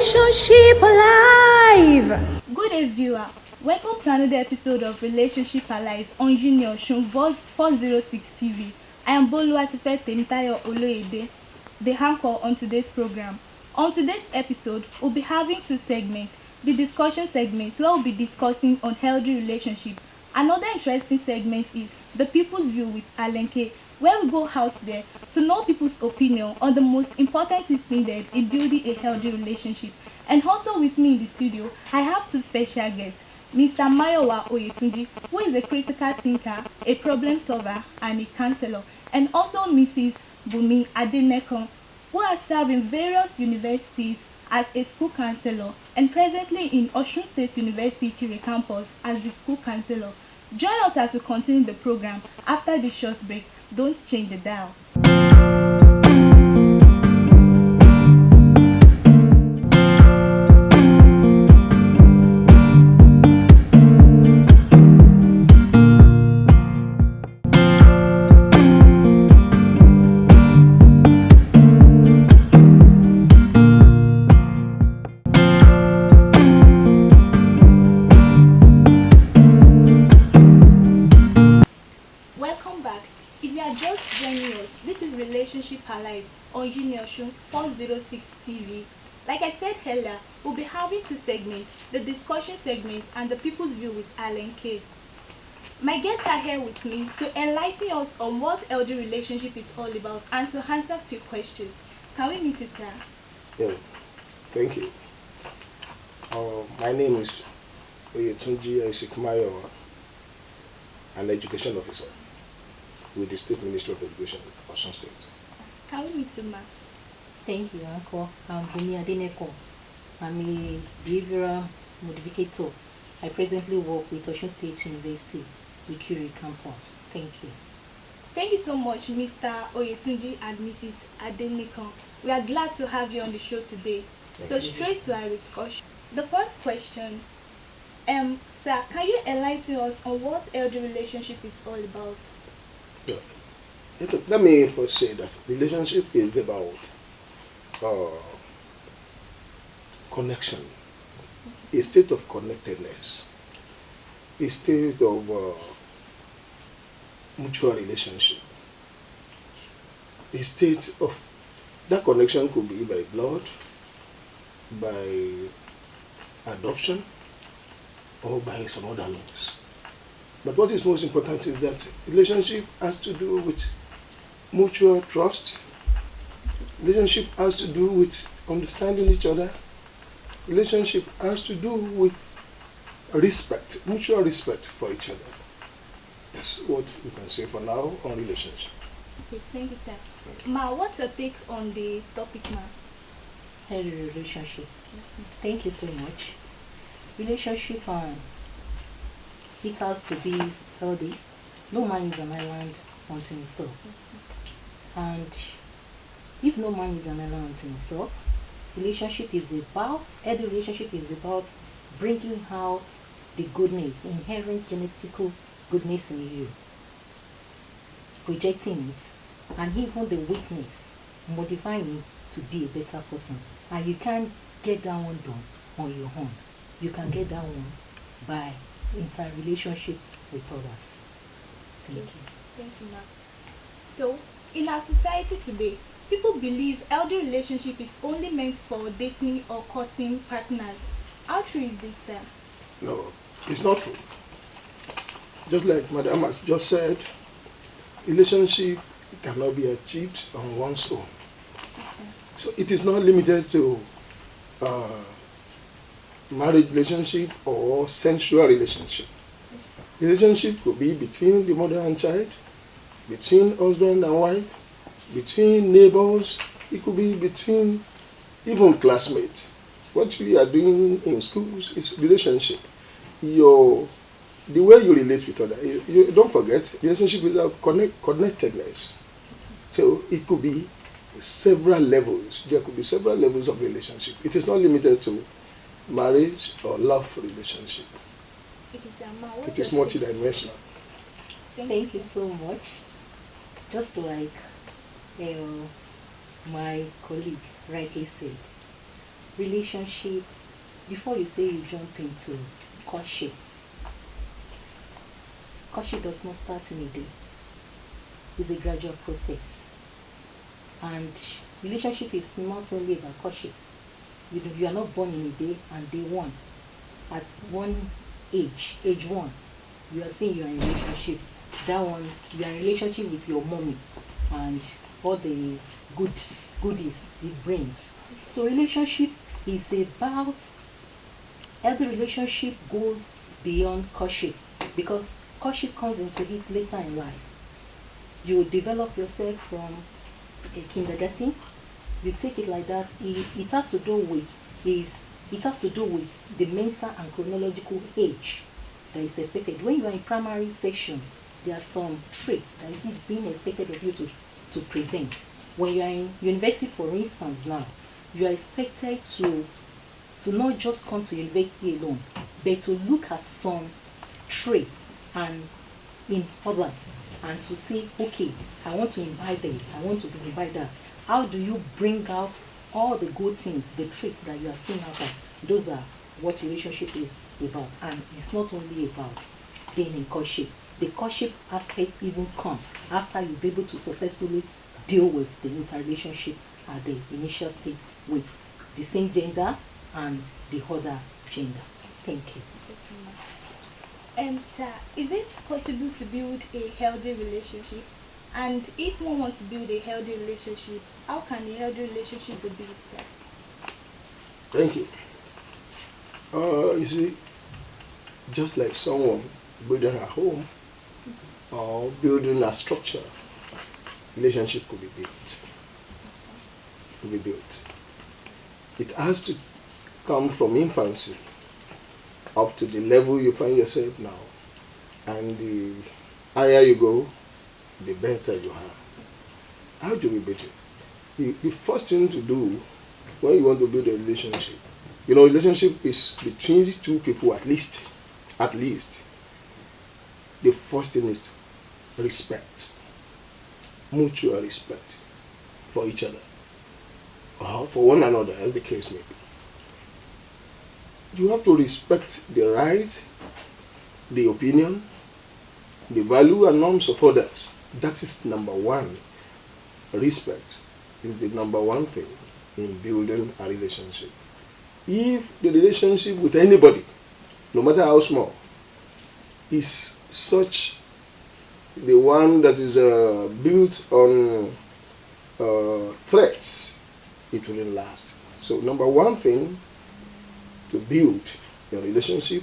Relationship Alive! Good day, viewer. Welcome to another episode of Relationship Alive on Junior Show 406 TV. I am Boluwatife Temitayo Oloyede, the anchor on today's program. On today's episode, we'll be having two segments. The discussion segment, where we'll be discussing on healthy relationship. Another interesting segment is the People's View with Alenke, where we go out there to know people's opinion on the most important things needed in building a healthy relationship. And also with me in the studio, I have two special guests, Mr. Mayowa Oyetunji, who is a critical thinker, a problem solver, and a counselor, and also Mrs. Bumi Adenekon, who has served in various universities as a school counselor and presently in Osun State University Ikire campus as the school counselor. Join us as we continue the program after the short break. Don't change the dial. Relationship Alive on Junior Show 406 TV. Like I said earlier, we'll be having two segments, the discussion segment and the People's View with Alan K. My guests are here with me to enlighten us on what healthy relationship is all about and to answer a few questions. Can we meet you, sir? Yeah, thank you. My name is Oyetunji Mayowa, an education officer with the State Ministry of Education, Osun State. Can we meet you, ma'am? Thank you, Uncle. I'm Bumi Adenekon. I'm a behavioral modificator. I presently work with Osun State University, Ikire campus. Thank you. Thank you so much, Mr. Oyetunji and Mrs. Adenekon. We are glad to have you on the show today. So straight to our discussion. The first question, sir, can you enlighten us on what healthy relationship is all about? Yeah. Let me first say that relationship is about connection, a state of connectedness, a state of mutual relationship, a state of that connection could be by blood, by adoption, or by some other means. But what is most important is that relationship has to do with mutual trust. Relationship has to do with understanding each other. Relationship has to do with respect, mutual respect for each other. That's what we can say for now on relationship. Okay, thank you, sir. Ma, what's your take on the topic, ma? Healthy relationship. Yes, Thank you so much. Relationship, it has to be healthy. No man is an island unto himself. And if no man is an island unto himself, healthy relationship is about bringing out the goodness, inherent genetical goodness in you, projecting it, and even the weakness, modifying it to be a better person. And you can't get that one done on your own. You can get that one by interrelationship with others. Thank you. Thank you, ma'am. So, in our society today, people believe healthy relationship is only meant for dating or courting partners. How true is this, sir? No, it's not true. Just like Madam has just said, relationship cannot be achieved on one's own. So it is not limited to marriage relationship or sensual relationship. Relationship could be between the mother and child, between husband and wife, between neighbors. It could be between even classmates. What we are doing in schools is relationship. The way you relate with others. You don't forget, relationship is about connectedness. So it could be several levels. There could be several levels of relationship. It is not limited to marriage or love relationship. It is multidimensional. Thank you so much. Just like my colleague rightly said, relationship, before you say you jump into courtship, courtship does not start in a day. It's a gradual process. And relationship is not only about courtship. You are not born in a day and day one. At one age one, you are saying you are in a relationship. That one, you are in a relationship with your mommy and all the goodies it brings. So relationship is about, every relationship goes beyond courtship, because courtship comes into it later in life. You develop yourself from a kindergarten. You take it like that. It has to do with the mental and chronological age that is expected. When you are in primary section, there are some traits that is being expected of you to present. When you are in university, for instance, now, you are expected to not just come to university alone, but to look at some traits and in others, and to say, okay, I want to imbibe this, I want to imbibe that. How do you bring out all the good things, the traits that you are seeing outside? Those are what relationship is about. And it's not only about being in courtship. The courtship aspect even comes after you be able to successfully deal with the interrelationship at the initial stage with the same gender and the other gender. Thank you. Sir, is it possible to build a healthy relationship? And if one wants to build a healthy relationship, how can a healthy relationship be built, sir? Thank you. You see, just like someone building a home or building a structure, relationship could be built. It has to come from infancy up to the level you find yourself now. And the higher you go, the better you have. How do we build it? The first thing to do when you want to build a relationship, relationship is between two people at least. The first thing is respect. Mutual respect for each other. Or for one another, as the case may be. You have to respect the right, the opinion, the value and norms of others. That is number one. Respect is the number one thing in building a relationship. If the relationship with anybody, no matter how small, is such the one that is built on threats, it wouldn't last. So number one thing to build a relationship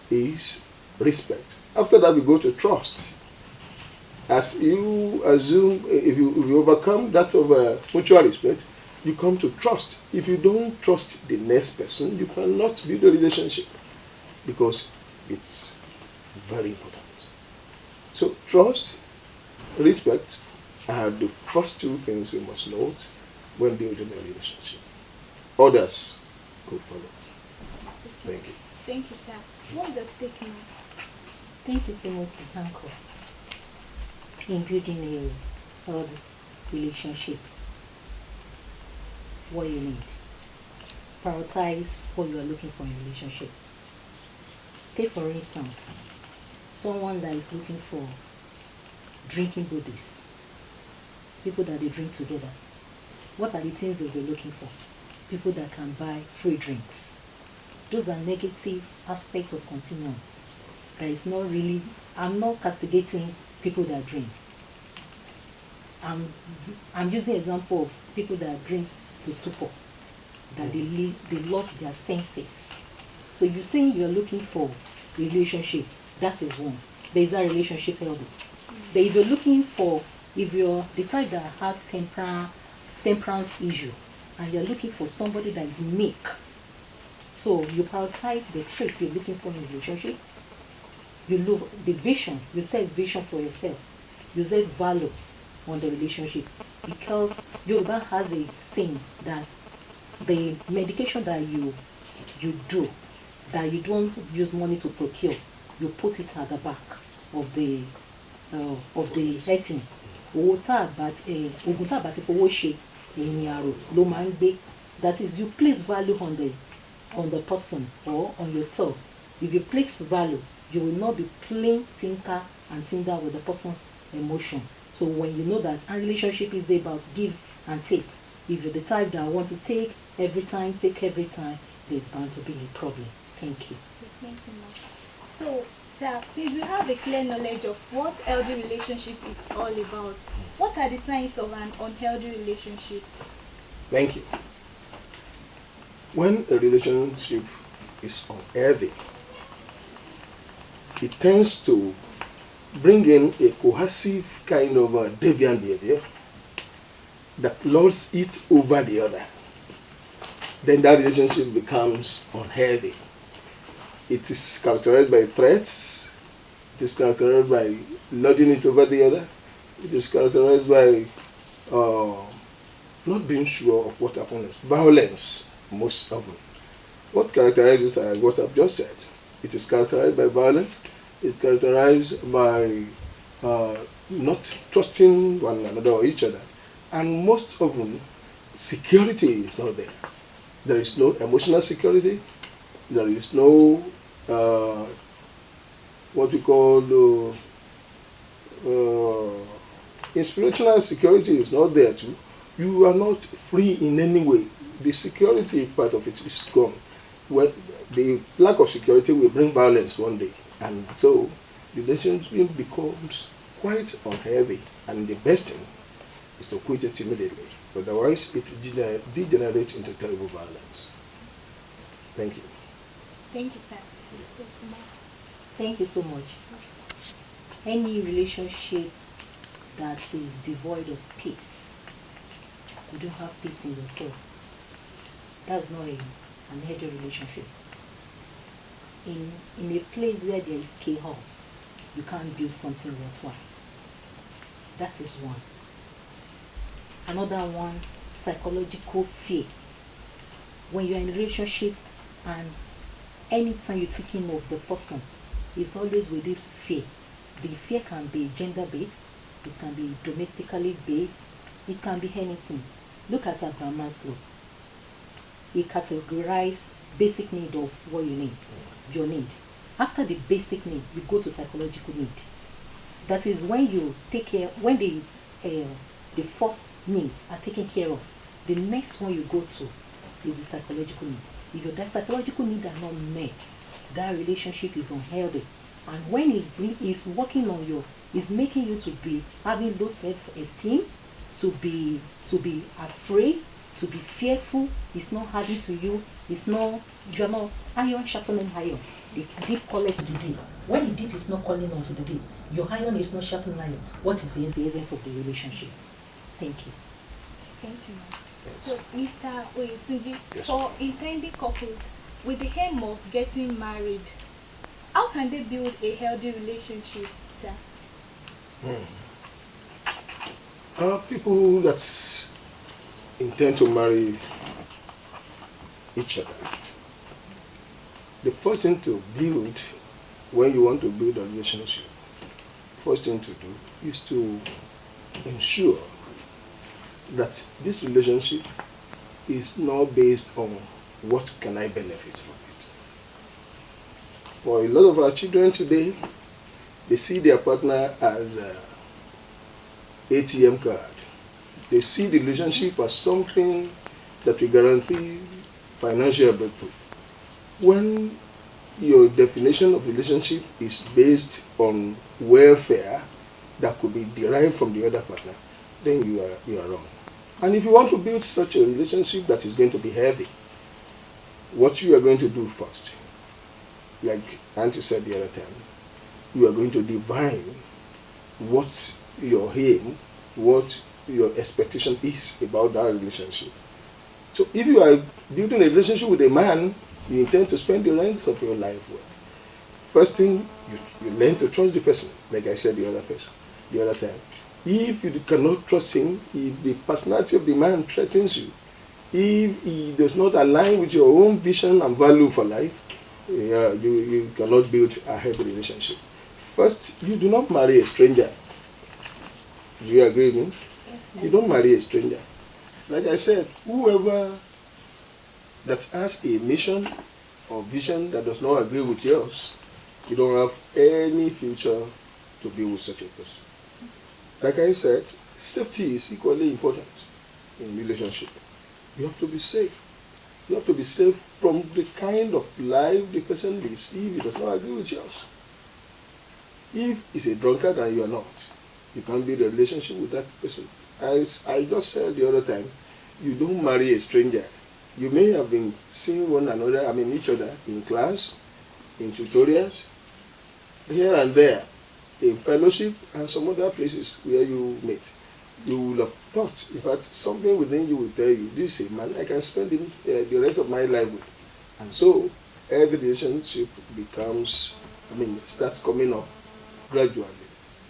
is respect. After that, we go to trust. As you assume, if you overcome that of mutual respect, you come to trust. If you don't trust the next person, you cannot build a relationship, because it's very important. So trust, respect are the first two things you must note when building a relationship. Others could follow. Thank you. Thank you, sir. What does take me? Thank you so much, Uncle, in building a healthy relationship. What you need. Prioritize what you are looking for in a relationship. Take for instance, someone that is looking for drinking buddies, people that they drink together. What are the things that they're looking for? People that can buy free drinks. Those are negative aspects of continuum. That is not really, I'm not castigating people that drinks. I'm using example of people that drinks to stupor, that they lost their senses. So you're saying you're looking for relationship, that is one. But is that relationship healthy? But if you're looking for, if you're the type that has temperance issue, and you're looking for somebody that is meek, so you prioritize the traits you're looking for in a relationship. You look the vision, you set vision for yourself. You set value on the relationship. Because Yoruba has a saying that the medication that you do, that you don't use money to procure, you put it at the back of the item. Ogun tá bá ti fowó ṣe èyìn àrò ló máa ń gbé. That is, you place value on the person or on yourself. If you place value, you will not be playing tinker and tinder with the person's emotion. So when you know that a relationship is about give and take, if you're the type that want to take every time, there's bound to be a problem. Thank you. Thank you, ma'am. So, sir, since you have a clear knowledge of what healthy relationship is all about, what are the signs of an unhealthy relationship? Thank you. When a relationship is unhealthy, it tends to bring in a coercive kind of deviant behavior that lords it over the other. Then that relationship becomes unhealthy. It is characterized by threats. It is characterized by lording it over the other. It is characterized by not being sure of what happens. Violence, most often. What characterizes it as what I've just said? It is characterized by violence. It's characterized by not trusting one another or each other. And most often, security is not there. There is no emotional security. There is no what we call inspirational security is not there too. You are not free in any way. The security part of it is gone. Well, the lack of security will bring violence one day, and so the relationship becomes quite unhealthy. And the best thing is to quit it immediately. Otherwise, it degenerates into terrible violence. Thank you. Thank you, sir. Thank you so much. Any relationship that is devoid of peace, you don't have peace in yourself, that's not an healthy relationship. In a place where there is chaos, you can't build something worthwhile. That is one. Another one, psychological fear. When you're in a relationship and anytime you're thinking of the person, it's always with this fear. The fear can be gender-based, it can be domestically based, it can be anything. Look at Abraham Maslow. He categorized basic need of what you need, your need. After the basic need, you go to psychological need. That is when you take care, when the first needs are taken care of, the next one you go to is the psychological need. If your psychological needs are not met, that relationship is unhealthy. And when it's working on you, it's making you to be having low self-esteem, to be afraid, to be fearful. It's not adding to you. You're not iron sharpening iron. The deep calls to the deep. When the deep is not calling onto the deep, your iron is not sharpening iron. What is the essence of the relationship? Thank you. Thank you, ma'am. So, Mr. Oyetunji, Yes. for intending couples with the aim of getting married, how can they build a healthy relationship, sir? People that intend to marry each other, the first thing to build when you want to build a relationship, first thing to do is to ensure that this relationship is not based on what can I benefit from it. For a lot of our children today, they see their partner as an ATM card. They see the relationship as something that will guarantee financial breakthrough. When your definition of relationship is based on welfare that could be derived from the other partner, then you are wrong. And if you want to build such a relationship that is going to be healthy, what you are going to do first, like Auntie said the other time, you are going to divine what your aim, what your expectation is about that relationship. So if you are building a relationship with a man you intend to spend the rest of your life with, first thing, you learn to trust the person, like I said the other time. If you cannot trust him, if the personality of the man threatens you, if he does not align with your own vision and value for life, you cannot build a healthy relationship. First, you do not marry a stranger. Do you agree with me? Yes. You don't marry a stranger. Like I said, whoever that has a mission or vision that does not agree with yours, you don't have any future to be with such a person. Like I said, safety is equally important in relationship. You have to be safe. You have to be safe from the kind of life the person lives if it does not agree with yours. If he's a drunkard and you are not, you can't build a relationship with that person. As I just said the other time, you don't marry a stranger. You may have been seeing one another, each other in class, in tutorials, here and there, in fellowship, and some other places where you meet. You will have thought, in fact, something within you will tell you, this is a man I can spend the rest of my life with. And so, every relationship becomes, starts coming up gradually.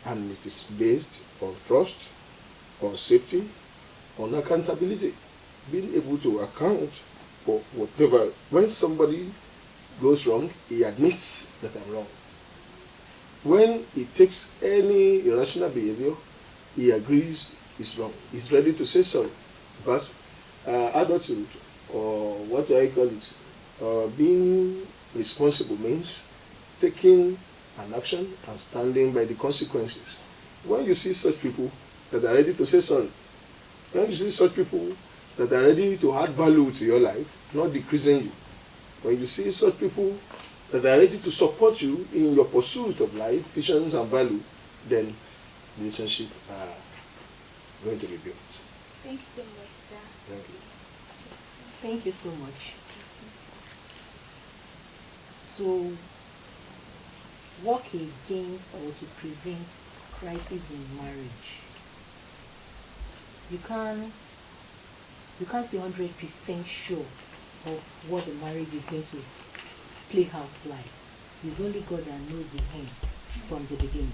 And it is based on trust, on safety, on accountability. Being able to account for whatever. When somebody goes wrong, he admits that I'm wrong. When he takes any irrational behavior, he agrees he's wrong. He's ready to say sorry. But adulthood, or what do I call it, being responsible means taking an action and standing by the consequences. When you see such people that are ready to say sorry, when you see such people that are ready to add value to your life, not decreasing you, when you see such people that are ready to support you in your pursuit of life, visions and value, then relationships are going to be built. Thank you so much, sir. Thank you. Thank you so much. So, work against or to prevent crisis in marriage. You can't say 100% sure of what the marriage is going to play out like. It's only God that knows the end from the beginning.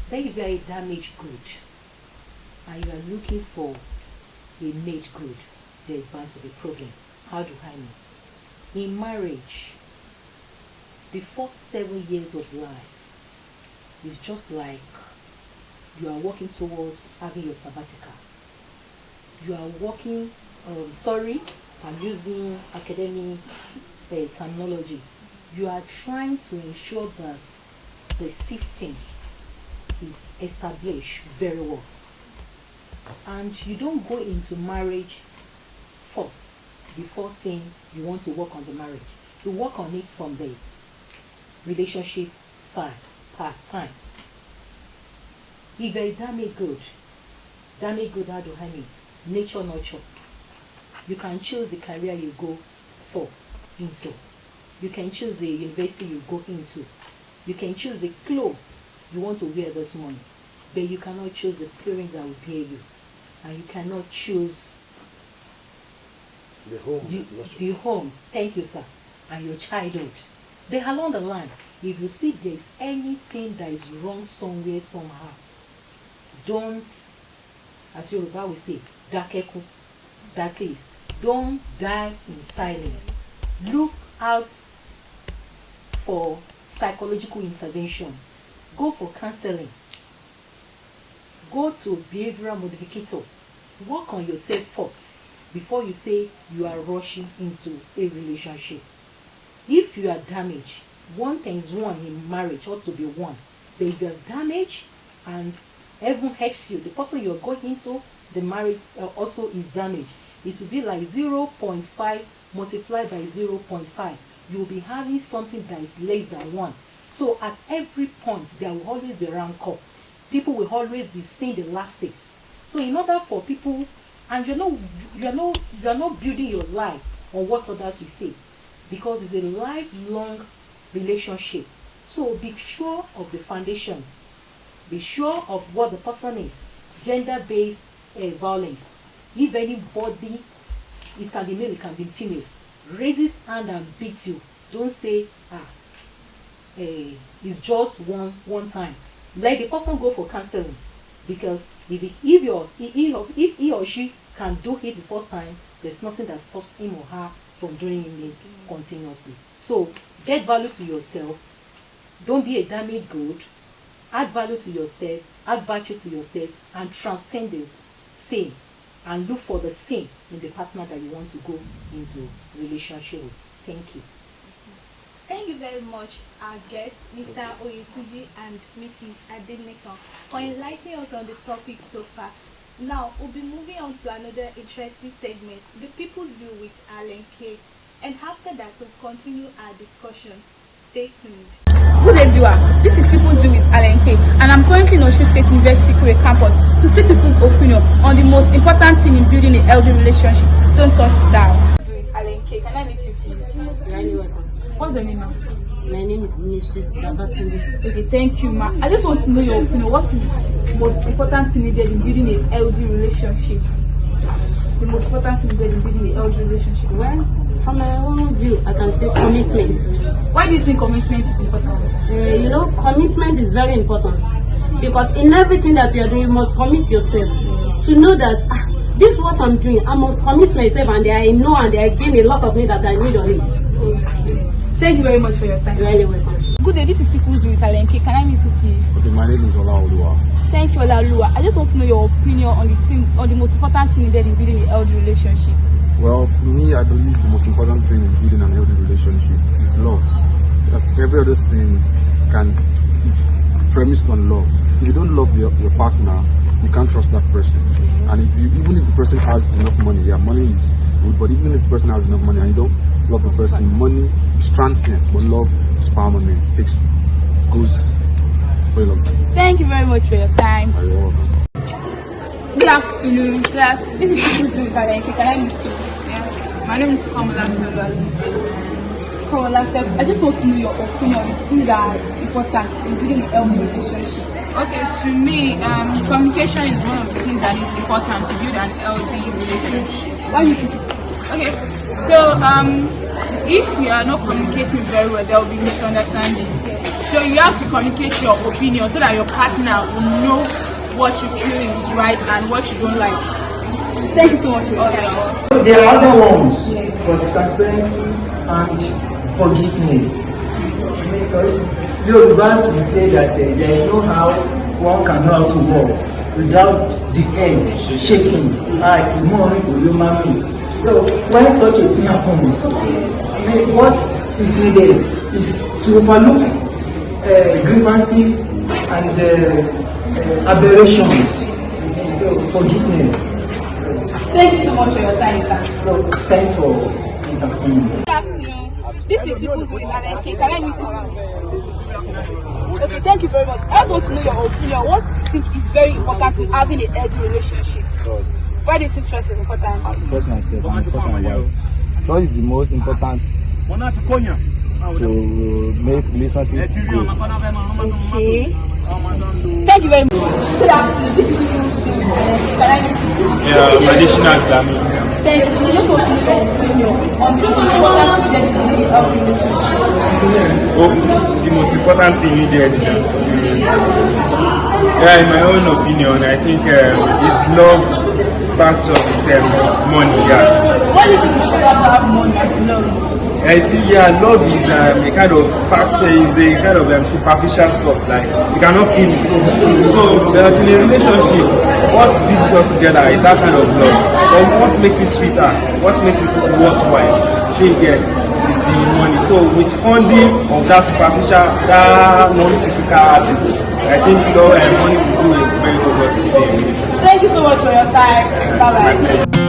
Then if you are a damaged good and you are looking for a made good, there is bound to be a problem. How do I know? In marriage, the first 7 years of life is just like you are working towards having your sabbatical. You are working, I'm using academic terminology. You are trying to ensure that the system is established very well. And you don't go into marriage first before saying you want to work on the marriage. You work on it from the relationship side, part-time. If you're a damaged good, how do I mean? Nature, nurture. You can choose the career you go into. You can choose the university you go into. You can choose the clothes you want to wear this morning. But you cannot choose the parent that will bear you. And you cannot choose the home. Thank you, sir. And your childhood. But along the line, if you see there is anything that is wrong somewhere, somehow, don't, as Yoruba will say, dakeku. That is, don't die in silence. Look out for psychological intervention. Go for counseling. Go to behavioral modificator. Work on yourself first before you say you are rushing into a relationship. If you are damaged, 1 times 1 in marriage ought to be 1. But if you are damaged and heaven helps you, the person you are going into the marriage also is damaged, it will be like 0.5 multiplied by 0.5. You will be having something that is less than 1. So at every point there will always be rancor. People will always be seeing the lapses. So in order for people, and you're not building your life on what others will say, because it's a lifelong relationship. So be sure of the foundation. Be sure of what the person is. Gender-based violence. If anybody, it can be male, it can be female, raises hand and beats you, don't say, it's just one time. Let the person go for counseling, because if he or she can do it the first time, there's nothing that stops him or her from doing it continuously. So get value to yourself. Don't be a damaged good. Add value to yourself, add virtue to yourself, and transcend the sin. and look for the same in the partner that you want to go into relationship with. Thank you. Thank you very much, our guests, Mr. Oyetunji and Mrs. Adeneka, for enlightening us on the topic so far. Now, we'll be moving on to another interesting segment, The People's View with Alan K. And after that, we'll continue our discussion. Stay tuned. Good day, viewer. This is People's View with Alan K. And I'm currently in Osun State University Kure campus to see people's opinion on the most important thing in building a healthy relationship. Don't touch the dial. With Alan K. Can I meet you, please? You're highly welcome. What's your name, ma'am? My name is Mrs. Babatunde. Okay, thank you, ma'am. I just want to know your opinion. What is the most important thing needed in building a healthy relationship? The most important thing needed in building a healthy relationship? Well, from my own view, I can say commitment. Why do you think commitment is important? Commitment is very important because in everything that you are doing, you must commit yourself to know that this is what I'm doing. I must commit myself, and I know and I gain a lot of things that I need on it. Okay. Thank you very much for your time. You're really welcome. Good day, this is People's View with Alan K. Can I meet you, please? Okay, my name is Olaoluwa. Thank you, Olaoluwa. I just want to know your opinion on the most important thing needed in building a healthy relationship. Well, for me, I believe the most important thing in building an healthy relationship is love. Because every other thing is premised on love. If you don't love your partner, you can't trust that person. And even if the person has enough money, money is good, but even if the person has enough money and you don't love the person, money is transient, but love is permanent. It goes for a long time. Thank you very much for your time. You're welcome. Good afternoon. This is People's View with Alan K. Can I meet you? Yeah. My name is Kamala. I just want to know your opinion on things that are important in building a healthy relationship. Okay, to me, communication is one of the things that is important to build an healthy relationship. Why do you think it's Okay, so if you are not communicating very well, there will be misunderstandings. So you have to communicate your opinion so that your partner will know what you feel is right and what you don't like. Thank you so much for your time. There are other ones, but transparency and forgiveness. Because Yorubas will say that there is no how one can know how to walk without the head shaking. So when such a thing happens, what is needed is to overlook grievances and aberrations. So forgiveness. Thank you so much for your time, sir. So thanks for intervening. Good afternoon. This is People's View with Alan K. Can I meet you? Okay, thank you very much. I just want to know your opinion. What do you think is very important in having a healthy relationship? Trust. Why do you think trust is important? I trust myself and I trust my wife. Trust is the most important to make relationship grow. Okay. Thank you very much. Good afternoon. This is People's View with Alan K. Can I meet you? Yeah, additional glamour. Thank you. I just want to know your opinion on the most important thing in building a healthy relationship. The most important thing needed in my own opinion, I think is love backed up with money. What do you think is better to have money and love? I see, love is a kind of factor, is a kind of superficial stuff, like you cannot feel it. So, in a relationship, what binds us together is that kind of love. But what makes it sweeter, what makes it worthwhile, is the money. So, with funding of that superficial, that non-physical attribute, I think money will do a very good work in the relationship. Thank you so much for your time. Bye-bye.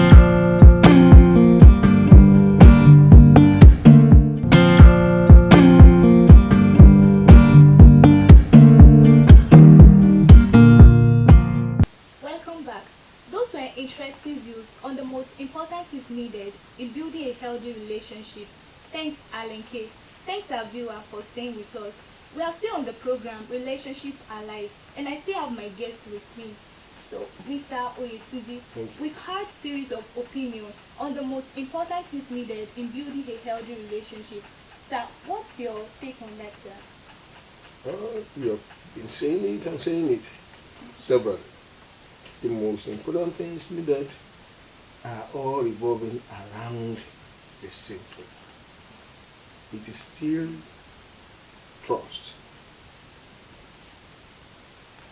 Interesting views on the most important things needed in building a healthy relationship. Thanks, Alan K. Thanks, our viewer, for staying with us. We are still on the program Relationships Alive, and I still have my guests with me. So, Mr. Oyetunji, we've had a series of opinions on the most important things needed in building a healthy relationship. Sir, what's your take on that, sir? You have been saying it and saying it several. The most important things needed are all revolving around the same thing. It is still trust,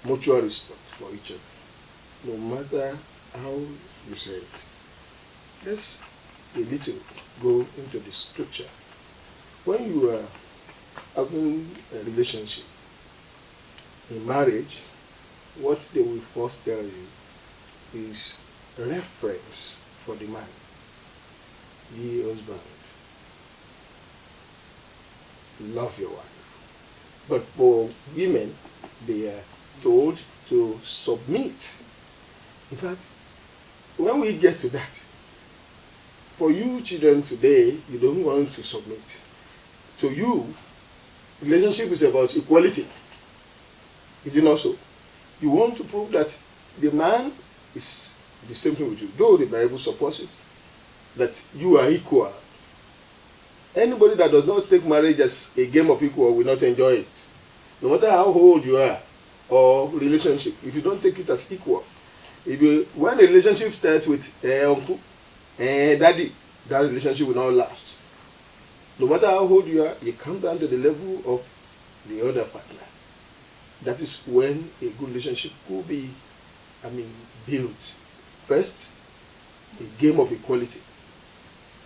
mutual respect for each other. No matter how you say it. Let's a little go into the scripture. When you are having a relationship in marriage, what they will first tell you is reference for the man. Ye husband, love your wife. But for women, they are told to submit. In fact, when we get to that, for you children today, you don't want to submit. To you, relationship is about equality. Is it not so? You want to prove that the man is the same thing with you, though the Bible supports it, that you are equal. Anybody that does not take marriage as a game of equal will not enjoy it. No matter how old you are or relationship, if you don't take it as equal, when a relationship starts with uncle and daddy, that relationship will not last. No matter how old you are, you come down to the level of the other partner. That is when a good relationship could be, built. First, a game of equality.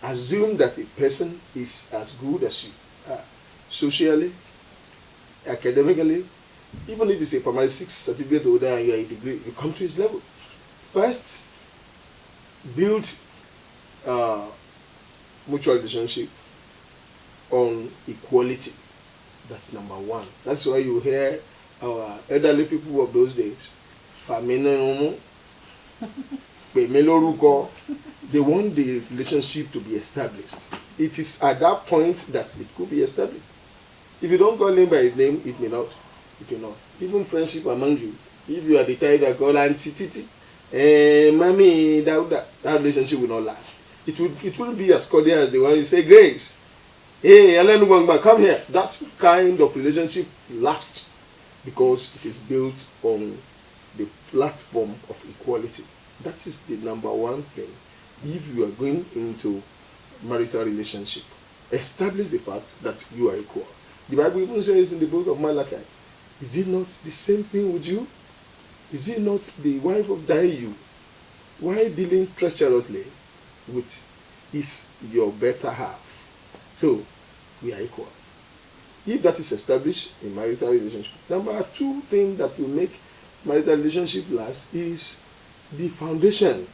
Assume that a person is as good as you are, socially, academically. Even if it's a primary 6 certificate holder and you are a degree, you come to his level. First, build mutual relationship on equality. That's number one. That's why you hear our elderly people of those days, they want the relationship to be established. It is at that point that it could be established. If you don't call him by his name, it may not. It will not. Even friendship among you, if you are the type that call Auntie Titi, Mommy, that relationship will not last. It wouldn't be as cordial as the one you say, Grace, hey, Ellen Wangba, come here. That kind of relationship lasts because it is built on the platform of equality. That is the number one thing. If you are going into marital relationship, establish the fact that you are equal. The Bible even says in the book of Malachi, is it not the same thing with you? Is it not the wife of thy youth? Why dealing treacherously with is your better half? So, we are equal. If that is established in marital relationship. Number two thing that will make marital relationship last is the foundation.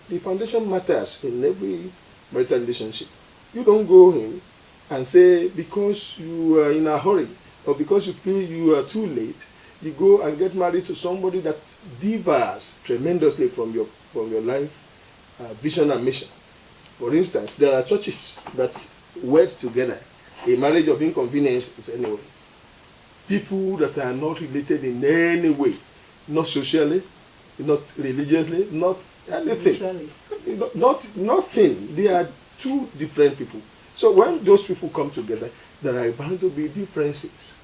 The foundation matters in every marital relationship. You don't go in and say because you are in a hurry or because you feel you are too late, you go and get married to somebody that differs tremendously from your life vision and mission. For instance, there are churches that wed together. A marriage of inconvenience is anyway. People that are not related in any way, not socially, not religiously, not anything. Nothing. They are two different people. So when those people come together, there are bound to be differences.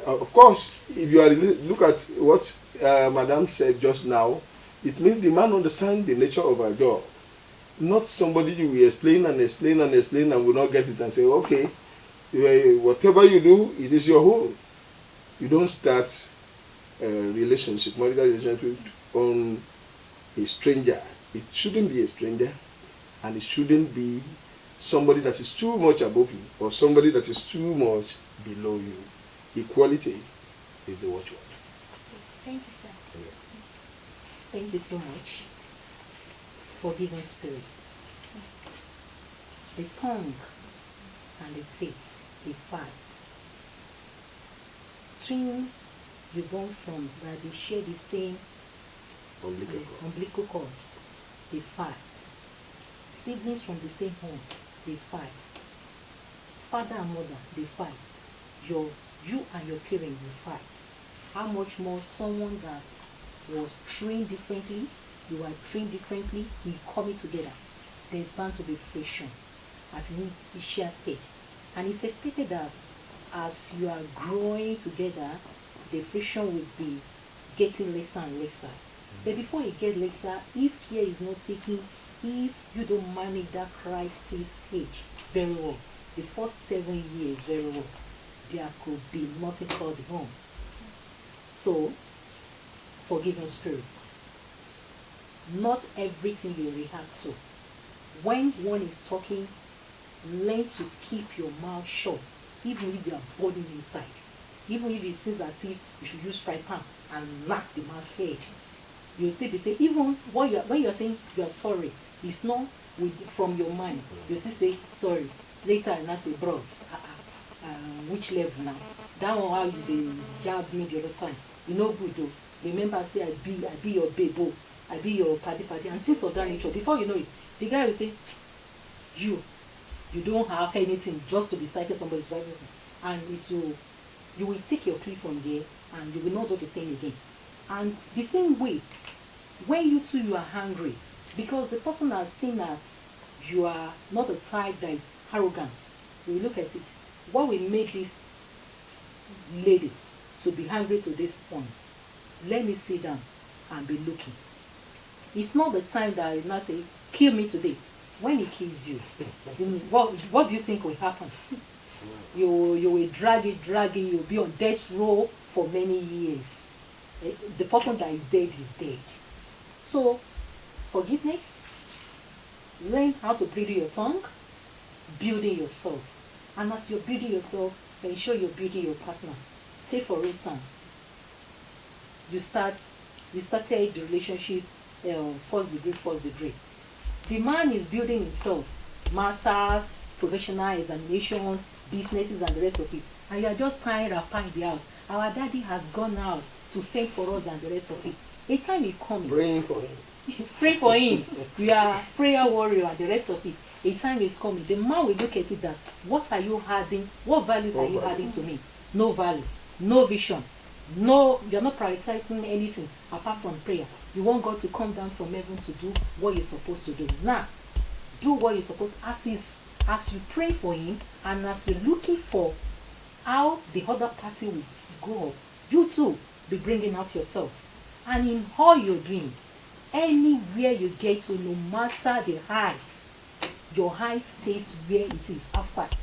Of course, if you are look at what Madam said just now, it means the man understands the nature of our job. Not somebody you will explain and explain and explain and will not get it and say, okay, whatever you do, it is your own. You don't start a relationship, marital relationship on a stranger. It shouldn't be a stranger, and it shouldn't be somebody that is too much above you or somebody that is too much below you. Equality is the watchword. Thank you, sir. Yeah. Thank you so much. Forgiving spirits. The tongue and the teeth, they fight. Twins you born from that they share the same umbilical cord, they fight. Siblings from the same home, they fight. Father and mother, they fight. You and your parents will fight. How much more someone that was trained differently, you are trained differently, we coming together. There's bound to be friction at an initial stage. And it's expected that as you are growing together, the friction will be getting lesser and lesser. But before it gets lesser, if care is not taken, if you don't manage that crisis stage very well, the first 7 years very well, there could be nothing called home. So, forgiving spirits. Not everything you react to. When one is talking, learn to keep your mouth shut, even if you are burning inside. Even if it seems as if you should use fry pan and knock the man's head, you'll still be saying, even when you're saying you are sorry, it's not from your mind. You still say sorry. Later and I say, bros, which level now? That one how you dey jab me the other time. You know good though. Remember say I be your babe, oh, I be your party, and things of that nature. Before you know it, the guy will say, you don't have anything just to be citing somebody's privacy, and you will take your clip from there and you will not do the same again. And the same way, when you are hungry, because the person has seen that you are not the type that is arrogant, we look at it. What will make this lady to be hungry to this point? Let me sit down and be looking. It's not the time that you now say, kill me today. When he kills you, what do you think will happen? You will dragging, you'll be on death row for many years. The person that is dead is dead. So, forgiveness, learn how to breathe in your tongue, building yourself. And as you're building yourself, ensure you're building your partner. Say for instance, you started the relationship first degree. The man is building himself, masters, professional examinations, businesses and the rest of it. And you are just tying wrapper in the house. Our daddy has gone out to fend for us and the rest of it. A time is coming. Praying for him. Pray for him. You are prayer warrior and the rest of it. A time is coming. The man will look at it that, what are you adding? What value are you adding to me? No value. No vision. No, you're not prioritizing anything apart from prayer. You want God to come down from heaven to do what you're supposed to do. Now, do what you're supposed to, as you pray for him and as you're looking for how the other party will go up, you too be bringing out yourself. And in all you're doing, anywhere you get to, no matter the height, your height stays where it is, outside.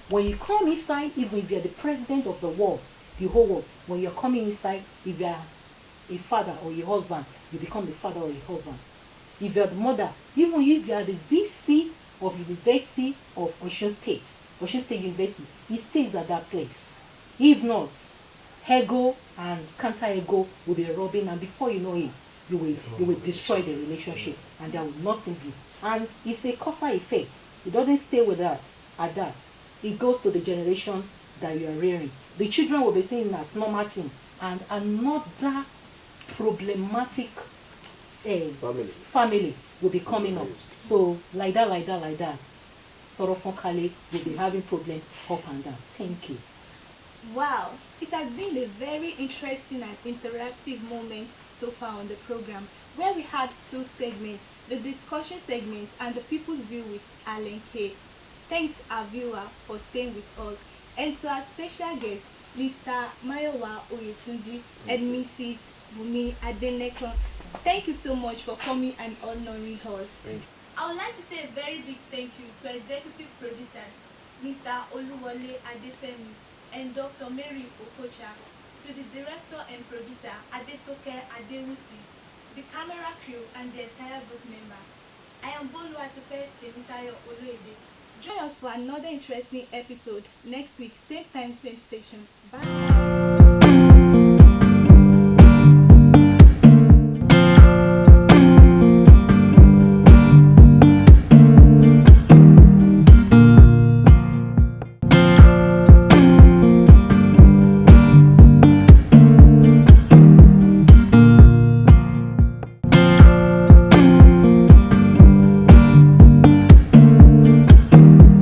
When you come inside, even if you're the president of the world, the whole world, when you're coming inside, if you're a father or a husband, you become the father or a husband. If you're the mother, even if you are the VC of University of Osun State University, it stays at that place. If not, ego and counter ego will be rubbing, and before you know it, you will destroy the relationship, and there will nothing be. And it's a causa effect. It doesn't stay with that at that. It goes to the generation that you are rearing. The children will be saying as normal thing, and another problematic family will be coming up. So like that. Thoroughly will be having problems up and down. Thank you. Wow, it has been a very interesting and interactive moment so far on the program, where we had two segments, the discussion segment and the people's view with Alan K. Thanks our viewer for staying with us, and to our special guest, Mr. Mayowa Oyetunji and Mrs. Bumi Adenekon. Thank you so much for coming and honoring us. I would like to say a very big thank you to executive producers, Mr. Oluwole Adefemi and Dr. Mary Okocha, to the director and producer, Adetoke Adewusi, the camera crew and the entire group member. I am Boluwatife Temitayo Oloede. Join us for another interesting episode next week, same time, same station. Bye.